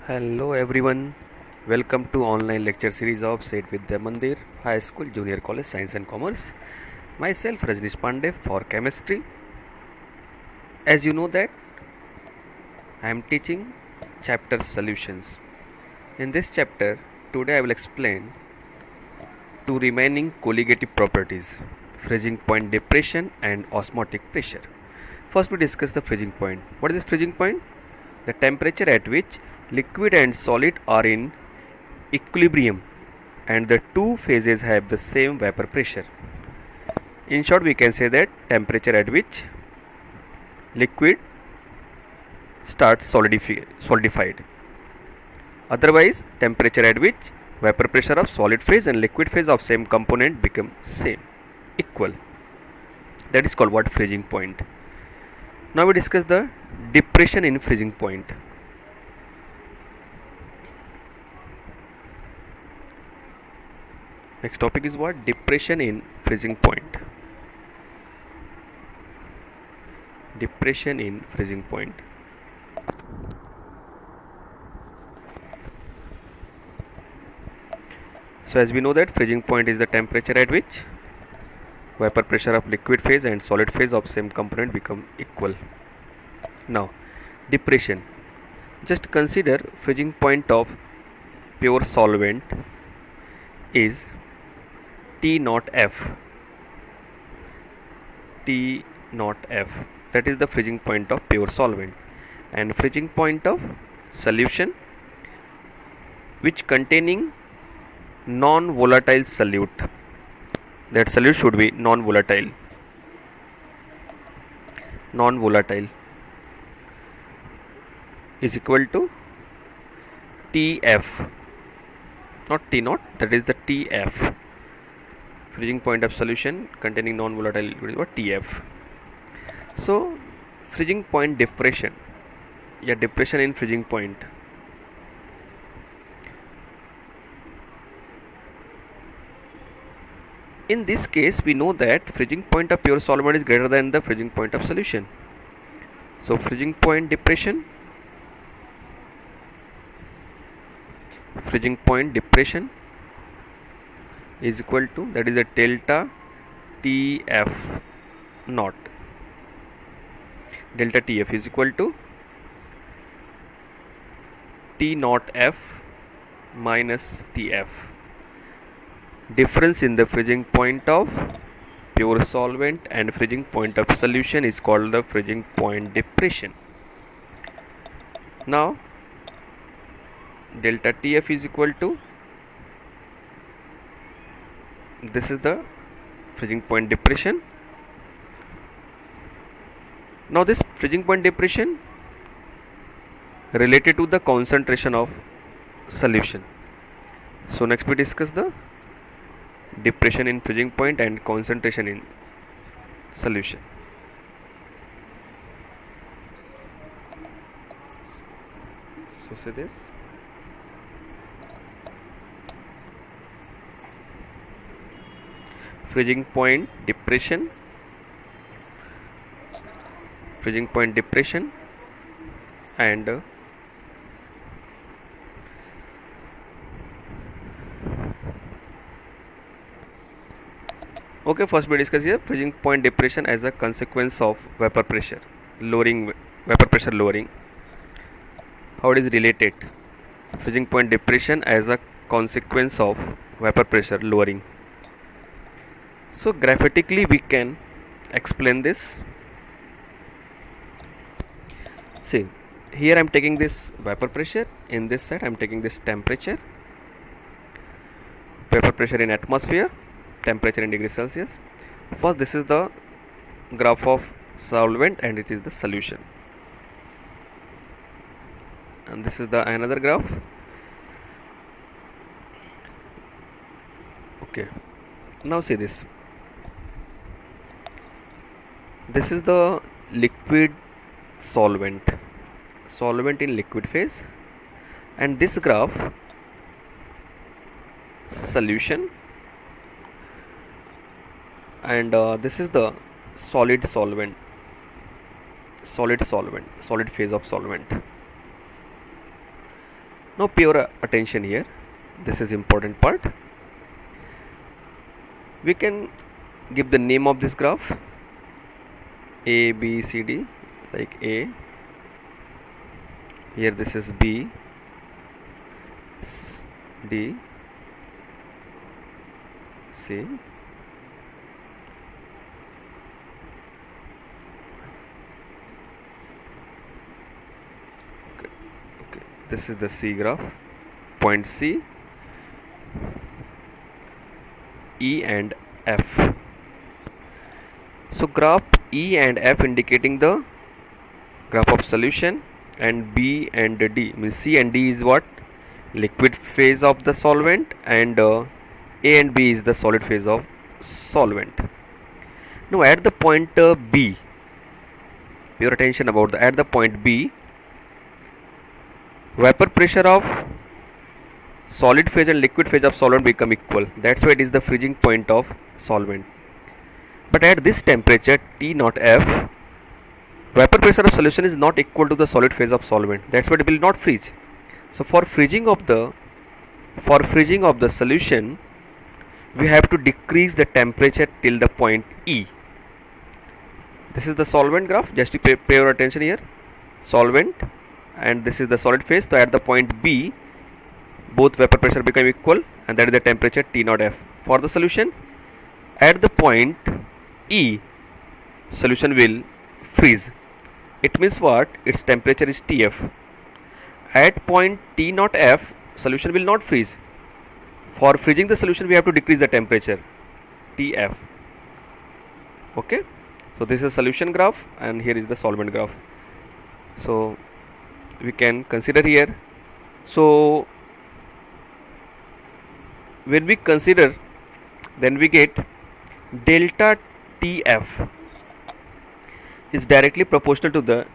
Hello everyone, welcome to online lecture series of Saint Vidya Mandir High School Junior College Science and Commerce. Myself Rajnish Pandey for chemistry. As you know that I am teaching chapter solutions. In this chapter today I will explain two remaining colligative properties, freezing point depression and osmotic pressure. First we discuss the freezing point. What is this freezing point? The temperature at which liquid and solid are in equilibrium and the two phases have the same vapor pressure. In short, we can say that temperature at which liquid starts solidified. Otherwise, temperature at which vapor pressure of solid phase and liquid phase of same component become same, equal. That is called what? Freezing point. Now we discuss the depression in freezing point. Next topic is what? Depression in freezing point. Depression in freezing point. So as we know that freezing point is the temperature at which vapor pressure of liquid phase and solid phase of same component become equal. Now depression. Just consider freezing point of pure solvent is T naught F. T naught F, that is the freezing point of pure solvent, and freezing point of solution which containing non-volatile solute. That solute should be non-volatile. Non-volatile is equal to TF, not T naught, that is the TF. Freezing point of solution containing non-volatile liquid is what? TF. So freezing point depression, depression in freezing point. In this case, we know that freezing point of pure solvent is greater than the freezing point of solution. So freezing point depression is equal to, that is a delta TF naught. Delta TF is equal to T naught F minus TF. Difference in the freezing point of pure solvent and freezing point of solution is called the freezing point depression. Now delta TF is equal to, this is the freezing point depression. Now this freezing point depression related to the concentration of solution. So next we discuss the depression in freezing point and concentration in solution. So say this. Freezing point depression and okay, first we discuss here freezing point depression as a consequence of vapor pressure lowering. How it is related? Freezing point depression as a consequence of vapor pressure lowering. So graphically we can explain this. See, here I am taking this vapor pressure, in this side I am taking this temperature. Vapor pressure in atmosphere, temperature in degrees Celsius. First this is the graph of solvent and it is the solution, and this is the another graph. Okay, now see this. This is the liquid solvent in liquid phase, and this graph solution, and this is the solid phase of solvent. Now pay your attention here. This is important part. We can give the name of this graph A, B, C, D, like A. Here this is B, D, C. Okay. This is the C graph. Point C, E and F. So graph E and F indicating the graph of solution, and B and D means C and D is what? Liquid phase of the solvent, and A and B is the solid phase of solvent. Now at the point B, pay your attention about at the point B, vapor pressure of solid phase and liquid phase of solvent become equal. That's why it is the freezing point of solvent. But at this temperature T naught F, vapor pressure of solution is not equal to the solid phase of solvent. That's why it will not freeze. So for freezing of the solution, we have to decrease the temperature till the point E. This is the solvent graph. Just to pay your attention here. Solvent, and this is the solid phase. So at the point B, both vapor pressure become equal, and that is the temperature T naught F. For the solution, at the point E, solution will freeze. It means what? Its temperature is TF. At point T naught F, solution will not freeze. For freezing the solution, we have to decrease the temperature TF. Okay. So this is solution graph, and here is the solvent graph. So we can consider here. So when we consider, then we get delta TF is directly proportional to the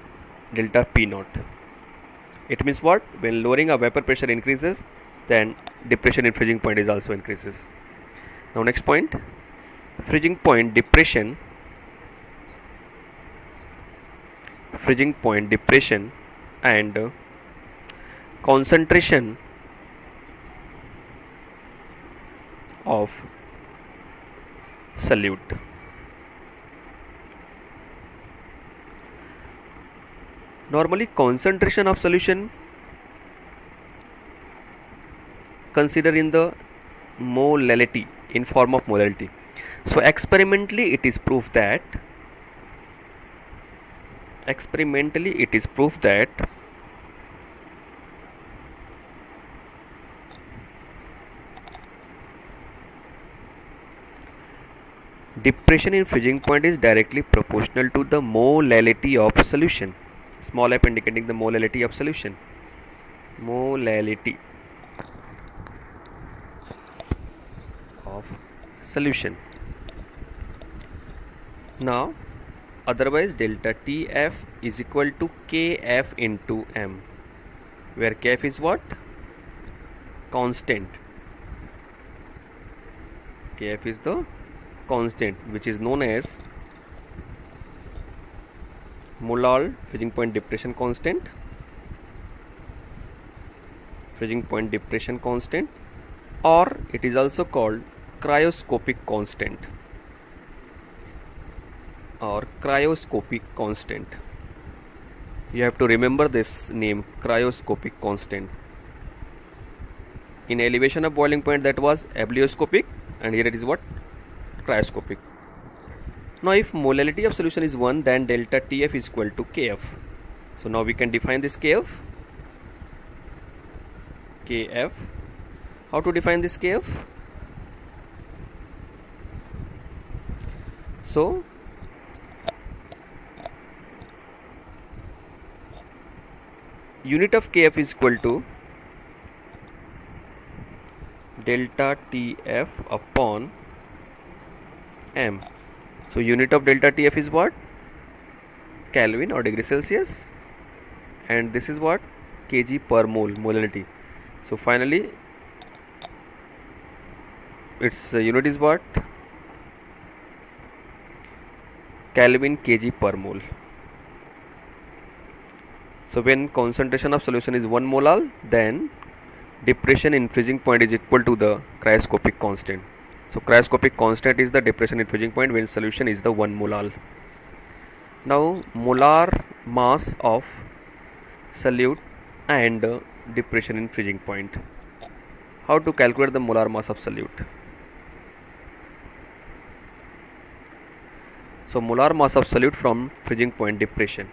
delta P naught. It means what? When lowering of vapor pressure increases, then depression in freezing point is also increases. Now next point, freezing point depression and concentration of solute. Normally concentration of solution consider in the molality, in form of molality. So experimentally it is proved that depression in freezing point is directly proportional to the molality of solution. Small f indicating the molality of solution. Molality of solution. Now, otherwise delta TF is equal to KF into M, where KF is what? Constant. KF is the constant, which is known as Mollal freezing point depression constant, or it is also called cryoscopic constant or cryoscopic constant. You have to remember this name, cryoscopic constant. In elevation of boiling point, that was ebullioscopic, and here it is what? Cryoscopic. Now if molality of solution is 1, then delta TF is equal to KF. So now we can define this KF. How to define this KF? So unit of KF is equal to delta TF upon M. So unit of delta TF is what? Kelvin or degree Celsius, and this is what? Kg per mole, molality. So finally its unit is what? Kelvin kg per mole. So when concentration of solution is 1 molal, then depression in freezing point is equal to the cryoscopic constant. So cryoscopic constant is the depression in freezing point when solution is the 1 mole. Now molar mass of solute and depression in freezing point. How to calculate the molar mass of solute? So molar mass of solute from freezing point depression.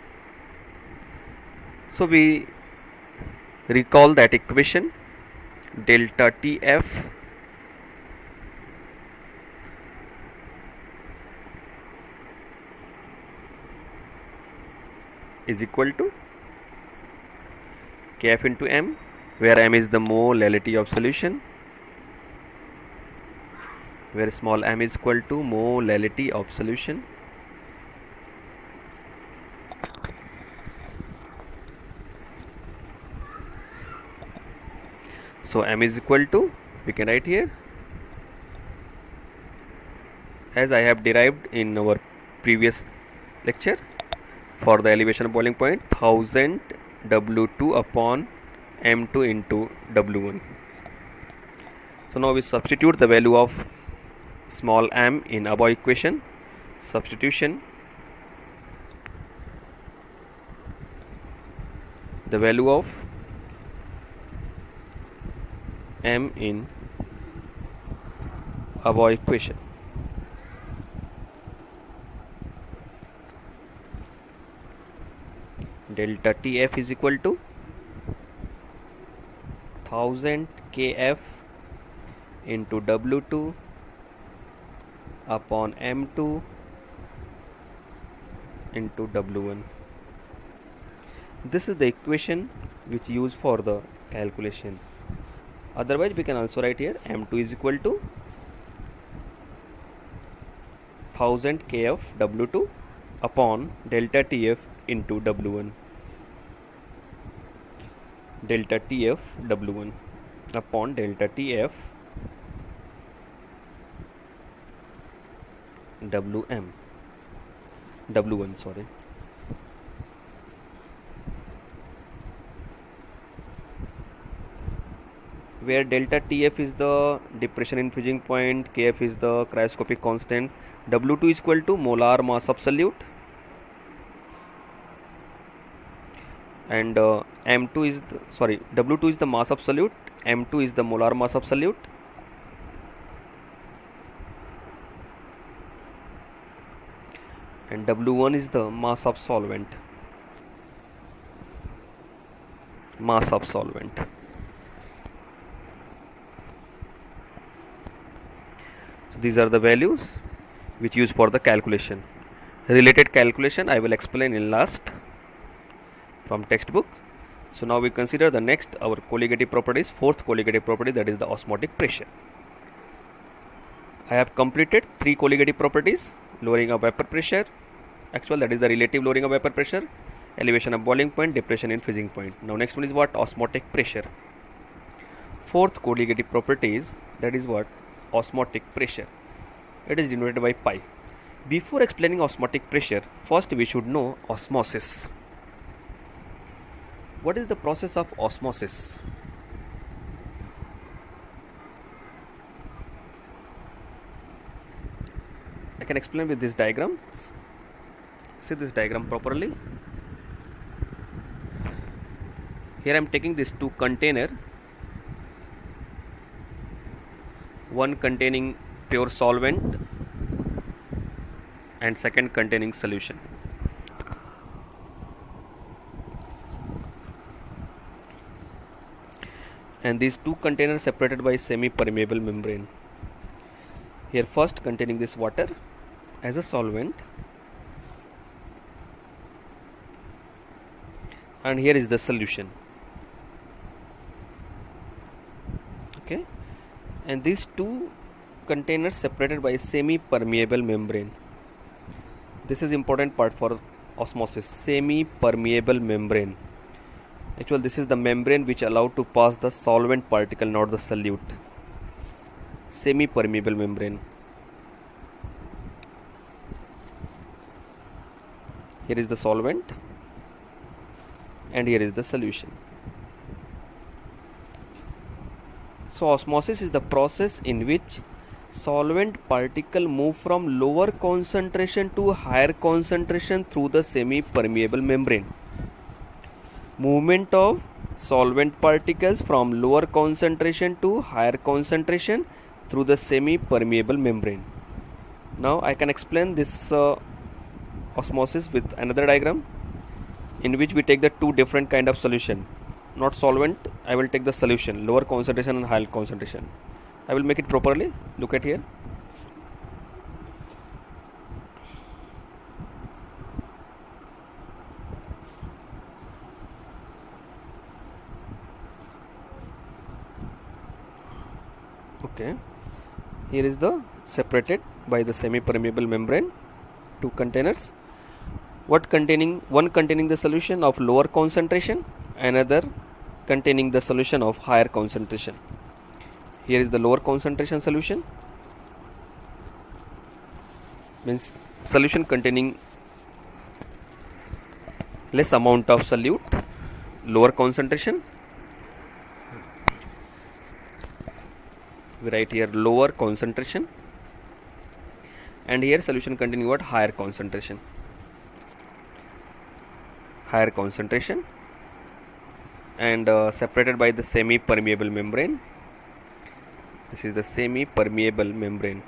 So we recall that equation, delta TF is equal to Kf into m, where m is the molality of solution, where small m is equal to molality of solution. So m is equal to, we can write here, as I have derived in our previous lecture, for the elevation of boiling point, 1000 W2 upon M2 into W1. So now we substitute the value of small m in above equation. Substitution, the value of m in above equation. Delta TF is equal to 1000 Kf into W2 upon M2 into W1. This is the equation which used for the calculation. Otherwise we can also write here M2 is equal to 1000 Kf W2 upon delta TF into W1. Delta TF W1 upon delta TF W1, sorry. Where delta TF is the depression in freezing point, Kf is the cryoscopic constant, W2 is equal to molar mass of solute, and M2 is W2 is the mass of solute, M2 is the molar mass of solute, and W1 is the mass of solvent. So these are the values which used for the calculation. Related calculation I will explain in last from textbook. So now we consider the next our colligative properties, fourth colligative property, that is the osmotic pressure. I have completed three colligative properties: lowering of vapor pressure, that is the relative lowering of vapor pressure, elevation of boiling point, depression in freezing point. Now next one is what? Osmotic pressure. Fourth colligative property is, that is what? Osmotic pressure. It is denoted by pi. Before explaining osmotic pressure, first we should know osmosis. What is the process of osmosis? I can explain with this diagram. See this diagram properly. Here I am taking these two containers, one containing pure solvent and second containing solution. And these two containers separated by semi-permeable membrane. Here first containing this water as a solvent, and here is the solution. Okay, and these two containers separated by semi-permeable membrane. This is important part for osmosis. Semi-permeable membrane. Actually, this is the membrane which allowed to pass the solvent particle, not the solute. Semi-permeable membrane. Here is the solvent and here is the solution. So osmosis is the process in which solvent particle move from lower concentration to higher concentration through the semi-permeable membrane. Movement of solvent particles from lower concentration to higher concentration through the semi-permeable membrane. Now I can explain this osmosis with another diagram in which we take the two different kind of solution. Not solvent, I will take the solution, lower concentration and higher concentration. I will make it properly. Look at here. Okay, here is the separated by the semi-permeable membrane, two containers. One containing the solution of lower concentration, another containing the solution of higher concentration. Here is the lower concentration solution, means solution containing less amount of solute, lower concentration. We write here lower concentration, and here solution containing what? Higher concentration. Higher concentration, and separated by the semi-permeable membrane. This is the semi-permeable membrane,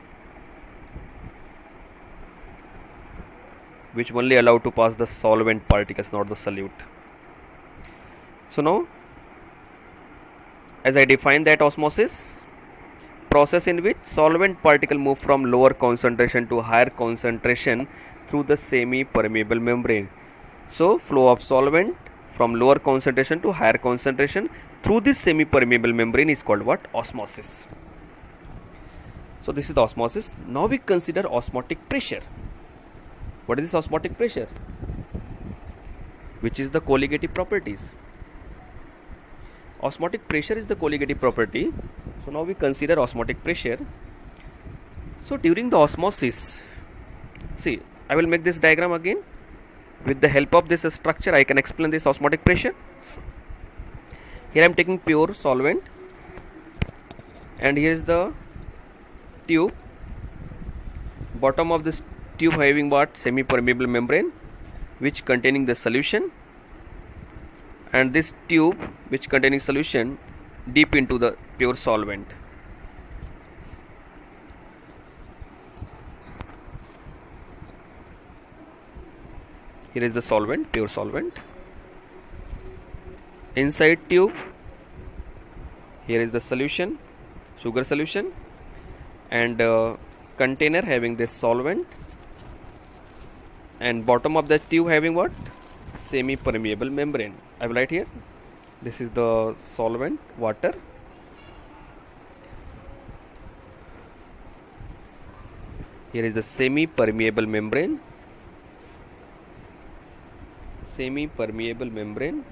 which only allow to pass the solvent particles, not the solute. So now, as I define that osmosis, process in which solvent particle move from lower concentration to higher concentration through the semi-permeable membrane. So flow of solvent from lower concentration to higher concentration through this semi-permeable membrane is called what? Osmosis. So this is the osmosis. Now we consider osmotic pressure. What is this osmotic pressure? Which is the colligative properties. Osmotic pressure is the colligative property. So now we consider osmotic pressure. So during the osmosis, see, I will make this diagram again. With the help of this structure, I can explain this osmotic pressure. Here I am taking pure solvent, and here is the tube. Bottom of this tube having what? Semi-permeable membrane, which containing the solution, and this tube which containing solution deep into the pure solvent. Here is the solvent, pure solvent. Inside tube, here is the solution, sugar solution, and container having this solvent, and bottom of the tube having what? Semi-permeable membrane. I will write here. This is the solvent, water. Here is the semi-permeable membrane. Semi-permeable membrane.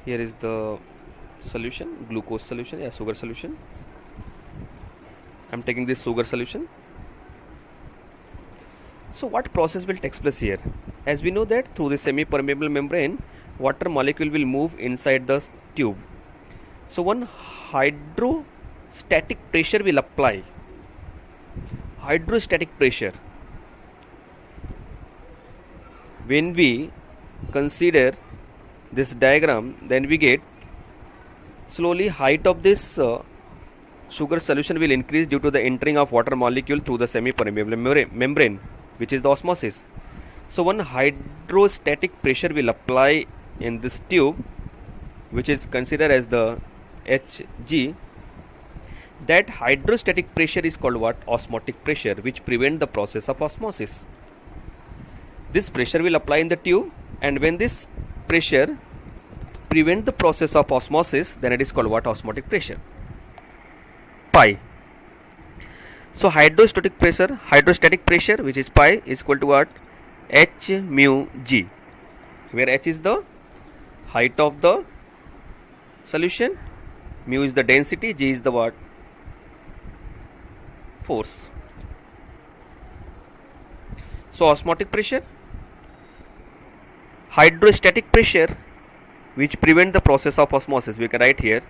Here is the solution, glucose solution, sugar solution. I am taking this sugar solution. So what process will take place here? As we know that through the semi-permeable membrane, water molecule will move inside the tube. So one hydrostatic pressure will apply. Hydrostatic pressure. When we consider this diagram, then we get slowly height of this sugar solution will increase due to the entering of water molecule through the semi-permeable membrane, which is the osmosis. So one hydrostatic pressure will apply in this tube, which is considered as the Hg. That hydrostatic pressure is called what? Osmotic pressure, which prevent the process of osmosis. This pressure will apply in the tube, and when this pressure prevent the process of osmosis, then it is called what? Osmotic pressure. Pi. So hydrostatic pressure which is pi is equal to what? H mu g, where H is the height of the solution, mu is the density, g is the what? force. So osmotic pressure, hydrostatic pressure, which prevent the process of osmosis. We can write here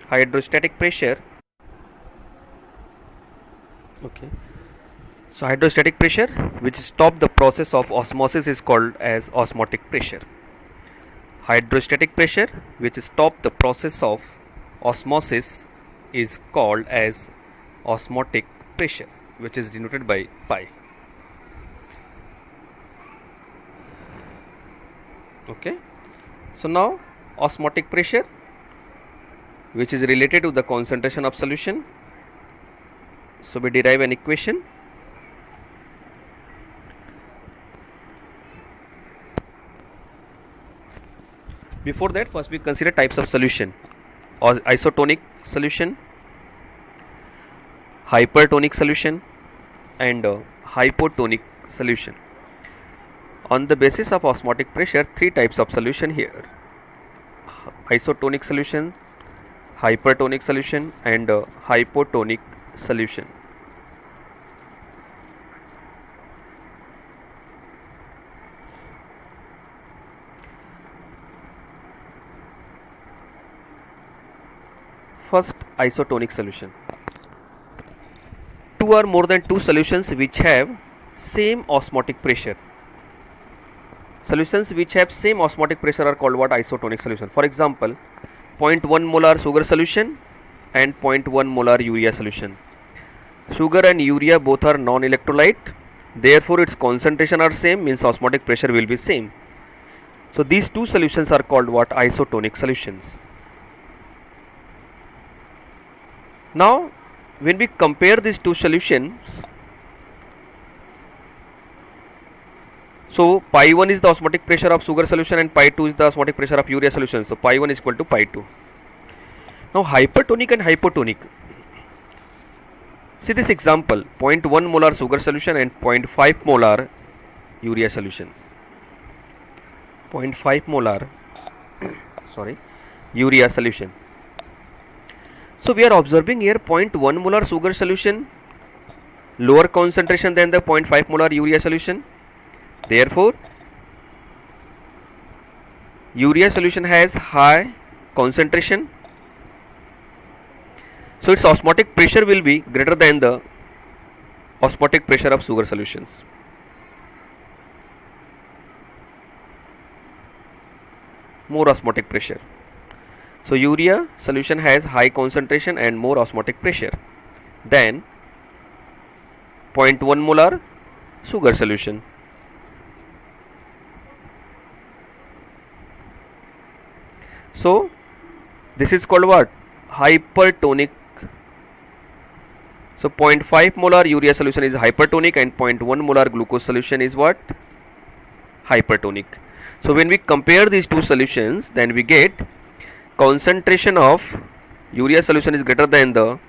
hydrostatic pressure. Okay. So hydrostatic pressure, which stop the process of osmosis, is called as osmotic pressure. Hydrostatic pressure, which stop the process of osmosis, is called as osmotic pressure, which is denoted by pi. Okay. So now osmotic pressure, which is related to the concentration of solution. So we derive an equation. Before that, first we consider types of solution: or isotonic solution, hypertonic solution, and hypotonic solution. On the basis of osmotic pressure, three types of solution here: isotonic solution, hypertonic solution, and hypotonic solution. First, isotonic solution. Two or more than two solutions which have same osmotic pressure. Solutions which have same osmotic pressure are called what? Isotonic solution. For example, 0.1 molar sugar solution and 0.1 molar urea solution. Sugar and urea both are non-electrolyte, therefore its concentration are same, means osmotic pressure will be same. So these two solutions are called what? Isotonic solutions. Now when we compare these two solutions, so pi 1 is the osmotic pressure of sugar solution and pi 2 is the osmotic pressure of urea solution. So pi 1 is equal to pi 2. Now hypertonic and hypotonic. See this example: 0.1 molar sugar solution and 0.5 molar urea solution. 0.5 molar urea solution. So we are observing here 0.1 molar sugar solution lower concentration than the 0.5 molar urea solution. Therefore urea solution has high concentration, so its osmotic pressure will be greater than the osmotic pressure of sugar solutions. More osmotic pressure. So urea solution has high concentration and more osmotic pressure than 0.1 molar sugar solution. So this is called what? Hypertonic. So 0.5 molar urea solution is hypertonic and 0.1 molar glucose solution is what? Hypertonic. So when we compare these two solutions, then we get concentration of urea solution is greater than the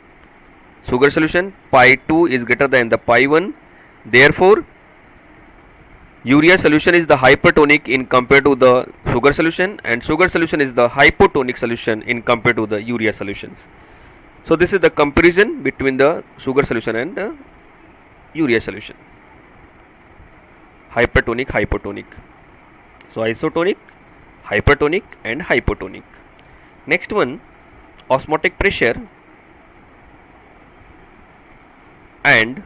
sugar solution, pi 2 is greater than the pi 1. Therefore urea solution is the hypertonic in compared to the sugar solution, and sugar solution is the hypotonic solution in compared to the urea solutions. So this is the comparison between the sugar solution and the urea solution: hypertonic, hypotonic. So isotonic, hypertonic and hypotonic. Next one, osmotic pressure and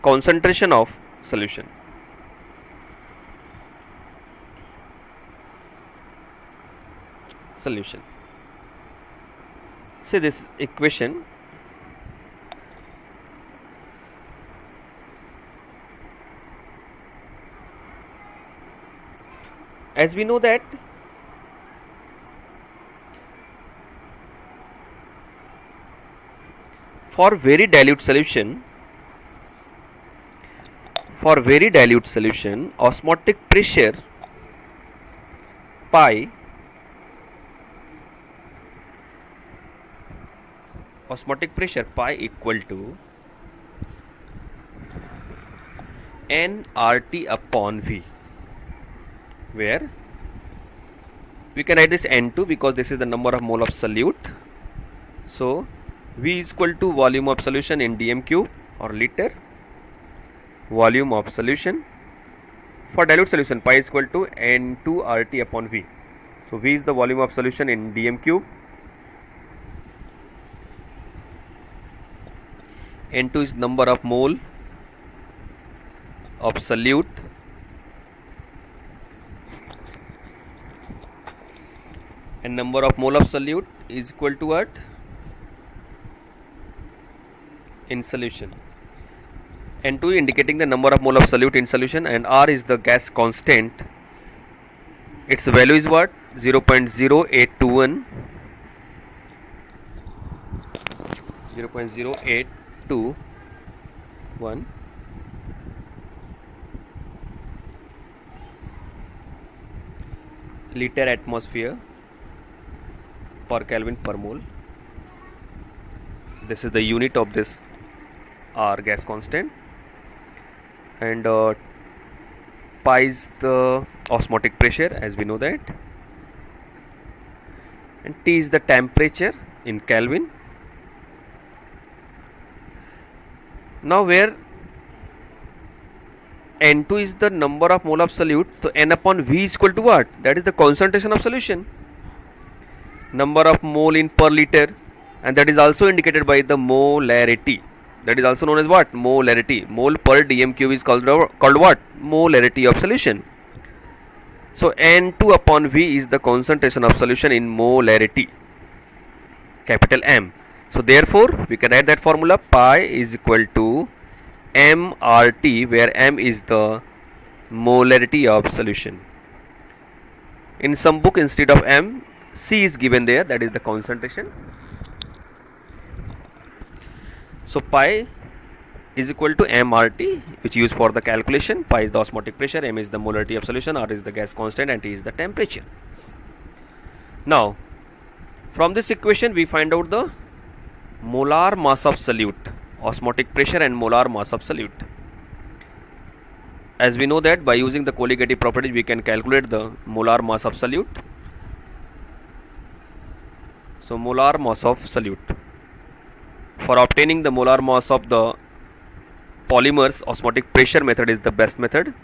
concentration of solution. See this equation. As we know that for very dilute solution, osmotic pressure pi equal to nRT upon V, where We can write this N2 because this is the number of mole of solute. So V is equal to volume of solution in dm cube or liter. Volume of solution for dilute solution, pi is equal to N2 RT upon V. So V is the volume of solution in dm cube. N2 is number of mole of solute and number of mole of solute is equal to what? In solution. N2 indicating the number of mole of solute in solution, and R is the gas constant. Its value is what? 0.0821 0.0821 liter atmosphere per Kelvin per mole. This is the unit of this R gas constant, and pi is the osmotic pressure, as we know that, and T is the temperature in Kelvin. Now where N2 is the number of mole of solute, so N upon V is equal to what? That is the concentration of solution, number of mole in per liter, and that is also indicated by the molarity. That is also known as what? Molarity. Mole per dm cube is called what? Molarity of solution. So N2 upon V is the concentration of solution in molarity, capital M. So therefore we can write that formula, pi is equal to mRT, where M is the molarity of solution. In some book, instead of M, C is given there, that is the concentration. So pi is equal to mRT, which used for the calculation. Pi is the osmotic pressure, M is the molarity of solution, R is the gas constant, and T is the temperature. Now from this equation we find out the molar mass of solute, osmotic pressure and molar mass of solute. As we know that by using the colligative property we can calculate the molar mass of solute. So molar mass of solute. For obtaining the molar mass of the polymers, osmotic pressure method is the best method.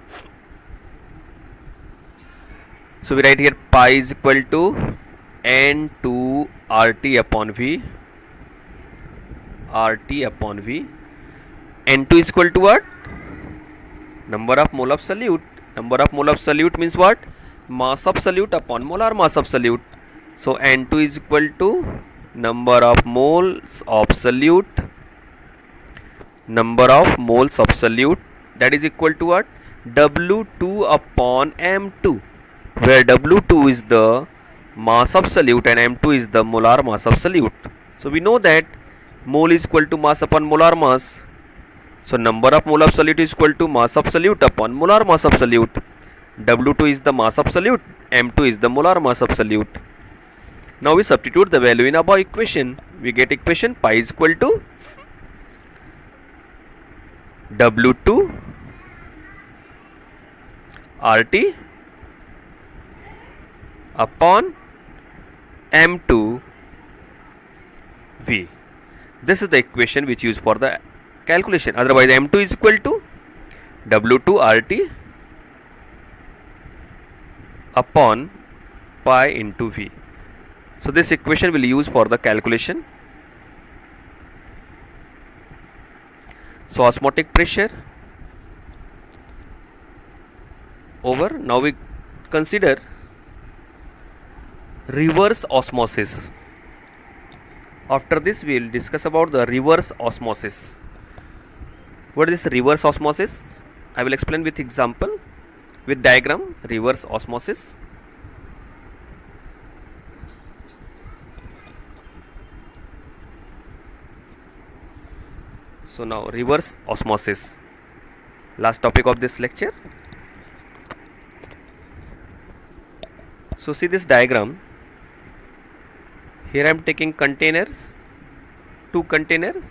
So we write here pi is equal to N2 RT upon V. RT upon V. N2 is equal to what? Number of mole of solute. Number of mole of solute means what? Mass of solute upon molar mass of solute. So N2 is equal to number of moles of solute, number of moles of solute, that is equal to what? W2 upon M2, where W2 is the mass of solute and M2 is the molar mass of solute. So we know that mole is equal to mass upon molar mass. So number of mole of solute is equal to mass of solute upon molar mass of solute. W2 is the mass of solute, M2 is the molar mass of solute. Now we substitute the value in above equation. We get equation pi is equal to W2 RT upon M2 V. This is the equation which used for the calculation. Otherwise M2 is equal to W2 RT upon pi into V. So this equation will use for the calculation. So osmotic pressure over. Now we consider reverse osmosis. After this we will discuss about the reverse osmosis. What is this reverse osmosis? I will explain with example, with diagram. Reverse osmosis. So now reverse osmosis, last topic of this lecture. So see this diagram. Here I am taking containers, two containers,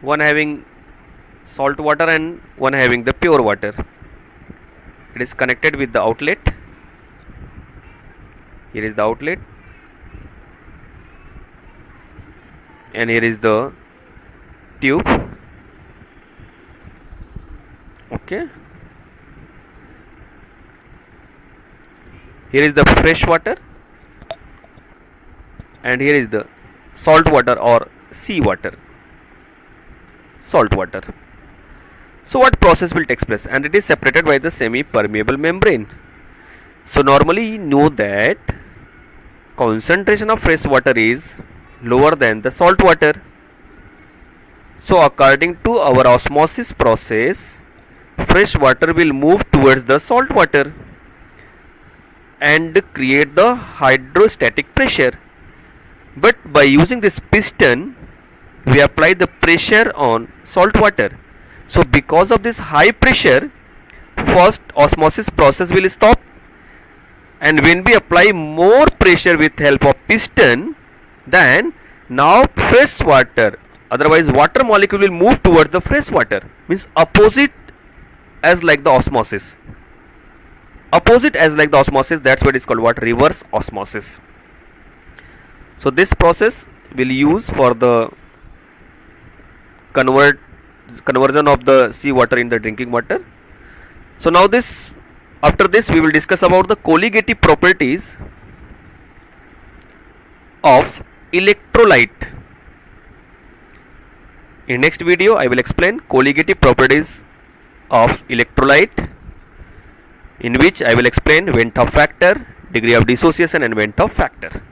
one having salt water and one having the pure water. it is connected with the outlet. Here is the outlet, and here is the tube. Okay, here is the fresh water, and here is the salt water or sea water, salt water. So what process will take place? And it is separated by the semi-permeable membrane. So normally you know that concentration of fresh water is lower than the salt water. So according to our osmosis process, fresh water will move towards the salt water and create the hydrostatic pressure. But by using this piston, we apply the pressure on salt water. So because of this high pressure, first osmosis process will stop, and when we apply more pressure with help of piston, then now fresh water, otherwise water molecule will move towards the fresh water, means opposite as like the osmosis. Opposite as like the osmosis, that's what is called what? Reverse osmosis. So this process will use for the conversion of the sea water in the drinking water. So now after this we will discuss about the colligative properties of electrolyte. In next video I will explain colligative properties of electrolyte, in which I will explain Venthoff factor, degree of dissociation and Venthoff factor.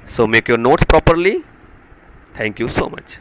So make your notes properly. Thank you so much.